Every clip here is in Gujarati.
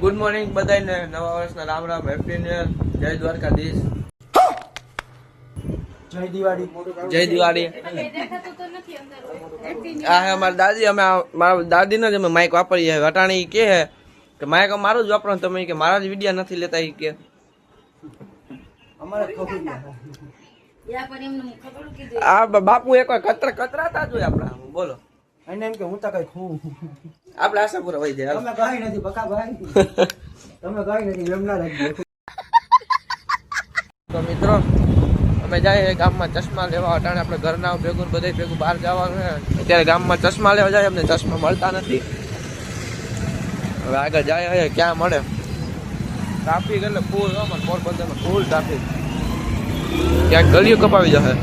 ગુડ મોર્નિંગ બધાને, નવા વર્ષના Ram Ram, happy new year, જય દ્વારકાધીશ, જય દિવાળી, જય દિવાળી. આ હે અમારી દાદી. અમે મારા દાદીને જ અમે માઇક વાપરીએ. વટાણી કે હે કે માઇક મારું જ વાપરો, તમે કે મારા જ વિડિયા નથી લેતા. એ કે આ બાપુ એક કતરાતા જોઈ આપડા. બોલો એને એમ કે હું તો કઈ ખું આપણે આશાપુરા વહી જાય. તમે ગાય નથી બકા ભાઈ, તમે ગાય નથી એમ ના રાખજો. તો મિત્રો અમે જાય ગામમાં ચશ્મા લેવા. અટાણે આપણે ઘરના ભેગું બધે ભેગું બહાર જવાનું છે. અત્યારે ગામમાં ચશ્મા લેવા જાય, અમને ચશ્મા મળતા નથી. હવે આગળ જાય ક્યાં મળે. ટ્રાફિક એટલે ફૂલ, પોરબંદરમાં ફૂલ ટ્રાફિક. ક્યાંક ગલીઓ કપાવી જશે.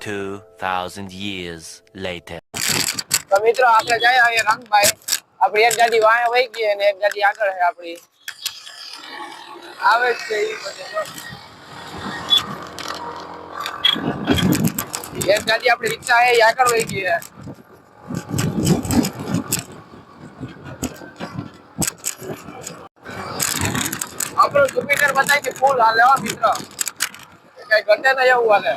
2000 years later. તો મિત્રો આપણે જાય અહીંયા રંગભાઈ. આપણી એક ગાડી વાયા વહી ગઈ અને એક ગાડી આગળ છે આપણી. આવે છે એક ગાડી આપણી રિક્ષા છે આગળ વહી ગઈ છે. આપણું જુપિટર બતાવી કે ફૂલ હાલે હો મિત્રો, કઈ ઘટે નહીં એવું હાલે.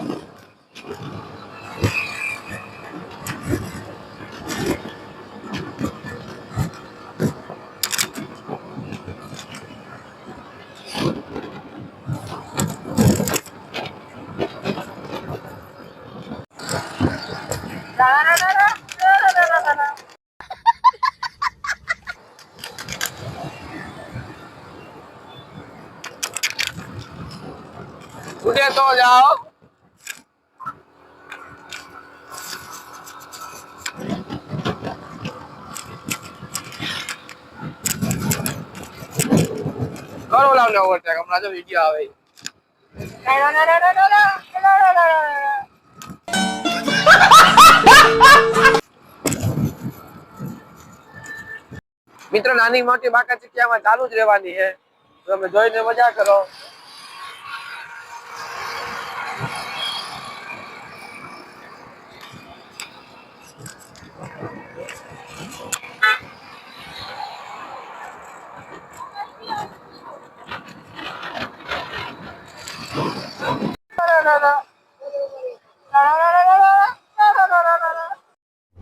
उठे तो जाओ. करो लावने ओवरटेक हमारा जो वीडियो आवे. મિત્રો નાની મોટી બાકાચીકિયામાં ચાલુ જ રહેવાની છે. તમે જોઈને મજા કરો.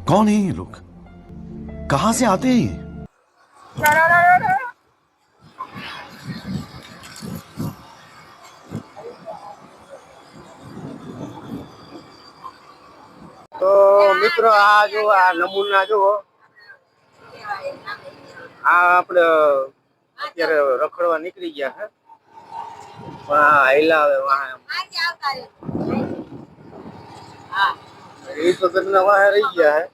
कौन है ये लोग, कहां से आते हैं ये? તો મિત્રો આ જો આ નમૂના જો આ આપણે અત્યારે રખડવા નીકળી ગયા છે, પણ આ હેલા હવે એ તો ઘરના વાહે રહી ગયા હે.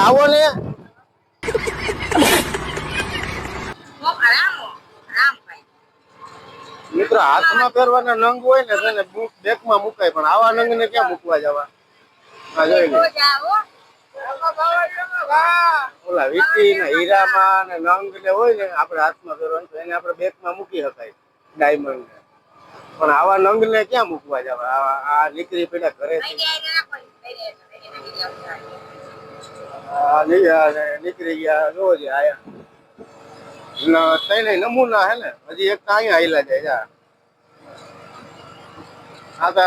આવો ને મિત્રો, હાથમાં પહેરવાના નંગ હોય ને તેને બેગમાં મુકાય, પણ આવા નંગ ને ક્યાં મૂકવા જવા? ઓલા વીટી ને હીરામાં ને નંગ ને હોય ને આપણે હાથમાં પહેરવાનું, તો એને આપણે બેગમાં મૂકી શકાય ડાયમંડ ને, પણ આવા નંગ ને ક્યાં મૂકવા જવા? આ નીકળી પેલા ઘરેથી નીકળી ગયા. જોવો છે આયા ત્રણેય નમૂના હે ને, હજી એક અહીંયા હાઈલા જાય. આ તો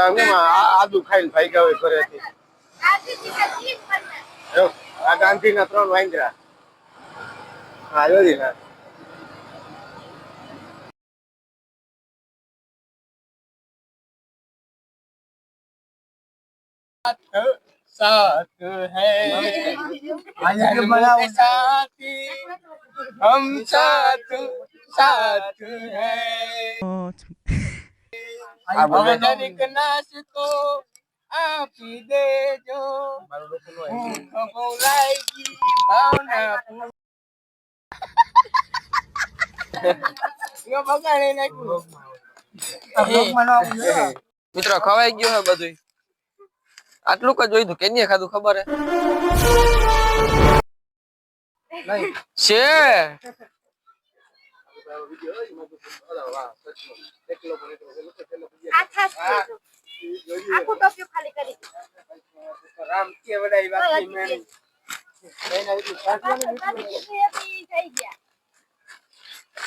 આદુ ખાઈને ભાગ્યા હોય ઘરેથી. આ ગાંધીના 3 વાંદરા. હા જોજી ના साथ है साथी हम साथ साथ है अब नाश को आप ही दे जो बोलाएगी भावना यो બગાડે નાખ્યું. મિત્રો ખવાઈ ગયું હે બધું. આટલું જ જોઈતું. કેની ખાધું ખબર હે છે?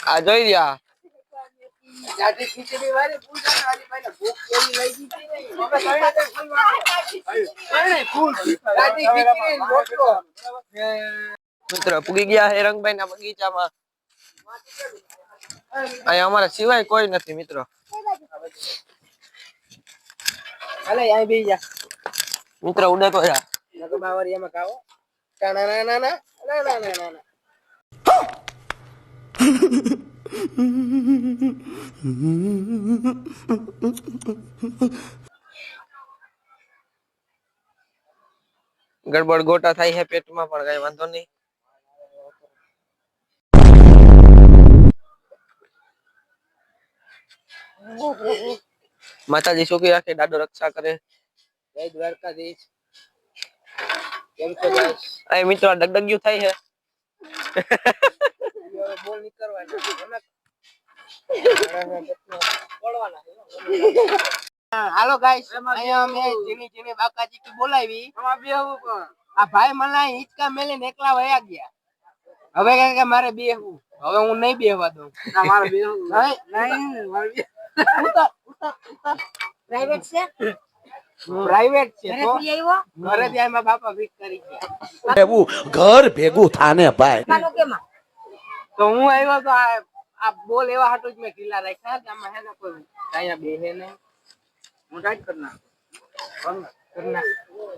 આ જોઈ રહ્યા મિત્રો પૂગી ગયા હે રંગભાઈ ના બગીચામાં. અહીંયા અમારા સિવાય કોઈ નથી મિત્રો. મિત્રો ઉડે તો યા ગડબડ ગોટા થાય છે પેટમાં પણ કઈ વાંધો નહીં. માતાજી સુખી રાખે, દાદો રક્ષા કરે. જય દ્વારકાધીશ. કેમ છો ગાઈસ? આ મિત્રો ડગડગ્યું થાય છે. બોલ નીકળવાનો હાલો ગાઈસ, અહીંયા અમે જીની જીની બાકાજી કી બોલાવી. આ ભાઈ મને હિંચકા મેલીને એકલા વયા ગયા. હવે કે મારે બેહવું. હવે હું નહીં બેહવા દઉં. ના મારે બેહવું નહીં. પ્રાઇવેટ છે. પ્રાઇવેટ છે તો ઘરે ત્યાં મારા બાપા ફિટ કરી ગયા. ભેગું ઘર ભેગું થાને ભાઈ. તો હું આવ્યો તો આ બોલ એવા હાટુ જ મેં ઢીલા રાખ્યા કે આમાં હે ને કોઈ અહીંયા બેહે ને હું ટાઈટ કરી નાખું.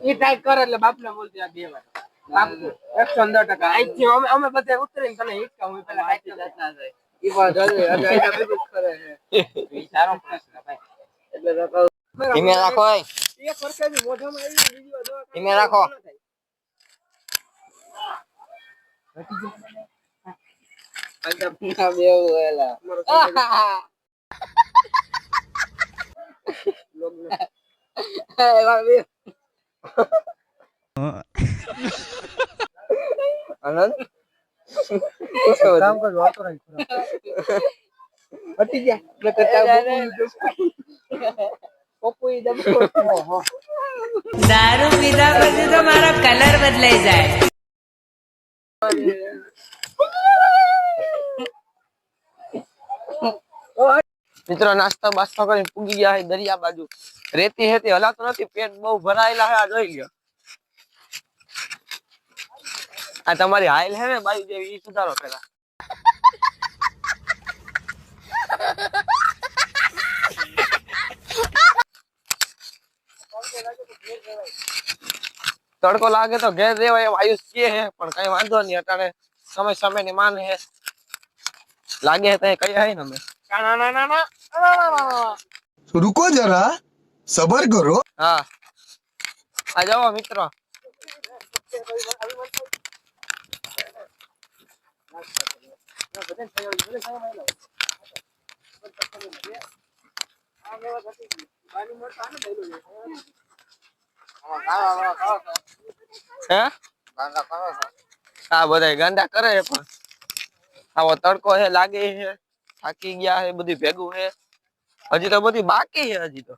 ઈ ટાઈટ કરે એટલે બાપને બોલતી આ બે વાર. બાપુ 110% અહીંથી અમે બધે ઉતરીને તને હિટકા હું પેલા હાચી જતા જાય. ઈ વાત હજુ એના ભેગું જ કરે છે. ઈ સારો પ્રશ્ન ભાઈ. એટલે તો ધીમે રાખો. એક વર્ષે બી મોઢામાં આવી બીજી વાર દવા ધીમે રાખો. આનંદ હટી ગયા. દારૂ પીધા પછી તો મારો કલર બદલાઈ જાય. મિત્રો નાસ્તો બાસ્તો કરીને પૂગી ગયા છે દરિયા બાજુ. રેતી હેતી હલાતો નથી, પેટ બહુ ભરાયેલા છે. આ જોઈ લ્યો. આ તમારી હાઈલ હે ને બાજુ જેવી, ઈ સુધારો પેલા. તડકો લાગે તો ઘેર રેવાય એમ આયુષ્ય હે, પણ કઈ વાંધો નહીં. અટાણે સમય સમય ની માન હે. લાગે તો કઈ હે ને અમે रुको जरा सबर करो. હા આ જાઓ મિત્રો. હે હા બધા ગાંડા કરે પણ આવો તડકો હે, લાગે છે, થાકી ગયા હે, બધું ભેગું હે. હજી તો બધી બાકી છે. હજી તો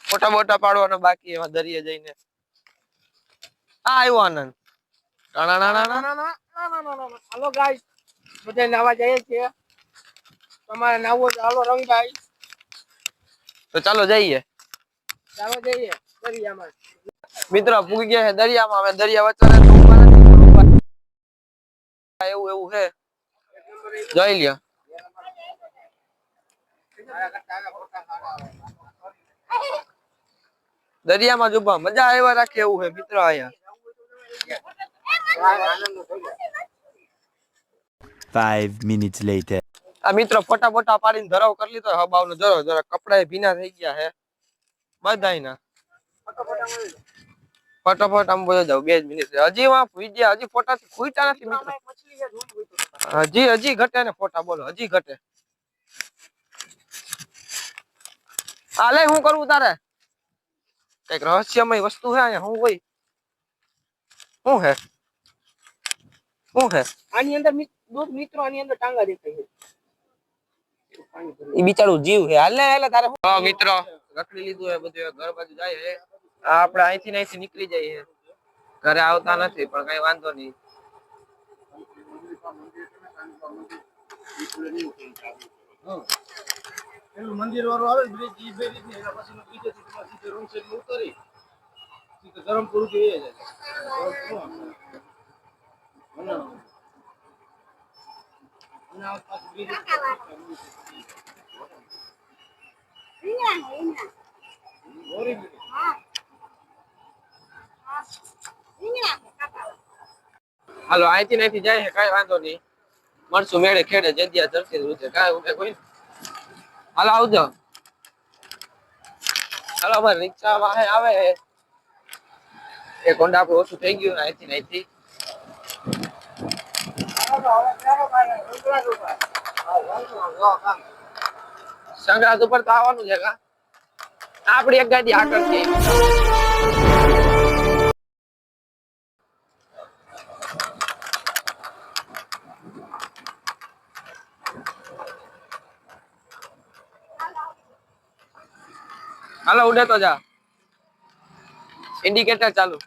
ફોટા બોટા પાડવાનો બાકી એમાં દરિયે જઈને. હા આવ્યો આનંદ. હાલો ગાઈસ, બધા નાવા જઈએ છીએ. તમારે નાવો હાલો રંગભાઈ. તો ચાલો જઈએ. ચાલો જઈએ દરિયામાં. મિત્રો પૂગી ગયા છે દરિયામાં. અમે દરિયા વચ્ચે એવું એવું છે, જોઈ લ્યો. દરિયામાં જ ઉભા મજા આવ્યા રાખે એવું છે મિત્રો. અહીંયા 5 minutes later. આ મિત્રો ફોટા બોટા પાડીને ધરાવ કરી લીધો. હબાવ નો જરો જરા કપડા ભીના થઈ ગયા છે બધાયના. ફટાફટ આમ બોલો જાવ 2 મિનિટ. હજી વા વિડિયા હજી ફોટા ખૂટ્યા નથી મિત્રો. હજી ઘટે ને ફોટા. બોલો હજી ઘટે. હાલે હું કરું તારે? કઈક રહસ્યમય વસ્તુ છે અહીંયા. હું હોય શું હે? શું હે આની અંદર? દૂધ મિત્રો આની અંદર ટાંગા દેખાય છે. ઈ બિચારું જીવ છે. હાલ ને હાલે તારે. હા મિત્રો રખડી લીધું હે બધું. ઘર બાજુ જાય હે. આપણે અહીંથી નીકળી જઈએ. ઘરે આવતા નથી પણ કઈ વાંધો નહીં. પેલું મંદિર વાળું આવે બ્રિજ ઈ બે રીત ની એના પછી બીજે સીધે રોંગ સાઈડ માં ઉતરી સીધે ધરમપુર થી એ જાય એના પાછું બ્રિજ ગોરી બ્રિજ હાલો અહીંથી અહીંથી જાય છે કઈ વાંધો નહીં. મળશું મેળે ખેડે જગ્યા ચરખી રૂચે કાંઈ ઉભે કોઈ. હાલો આવજો. હાલો અમારે રિક્ષા વાહે આવે એક હોન્ડા આપણું ઓછું થઈ ગયું અહીંથી અહીંથી. સંગ્રાસ ઉપર તો આવવાનું છે કા આપડી એક ગાડી આગળ છે. હાલો ઉડે તો જા ઇન્ડિકેટર ચાલુ.